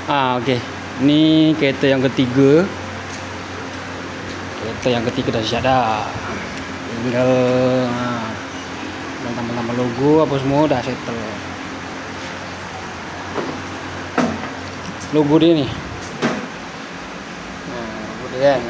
Okey. Ni kereta yang ketiga. Kereta yang ketiga dah siap dah. Tinggal tambah-tambah logo apa semua dah settle. Logo dia ni. Logo dia kan.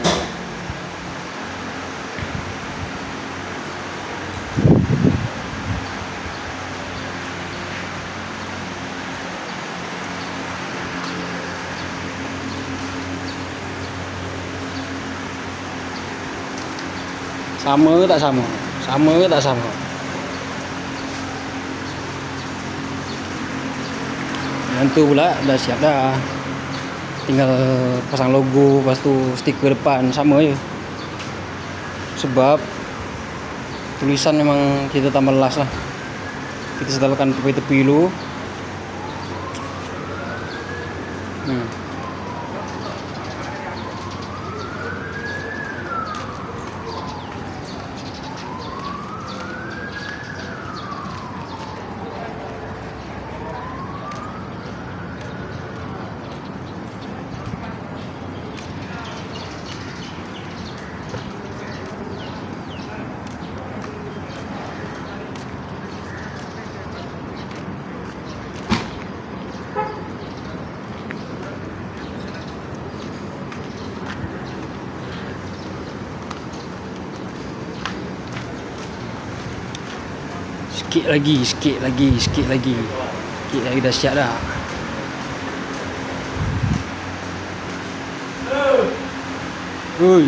Sama ke tak sama? Sama ke tak sama? Yang tu pula dah siap dah. Tinggal pasang logo, lepas tu stiker depan sama je. Sebab tulisan memang kita tambah las lah. Kita setelkan tepi-tepi dulu. Sikit lagi dah siap dah. Oi.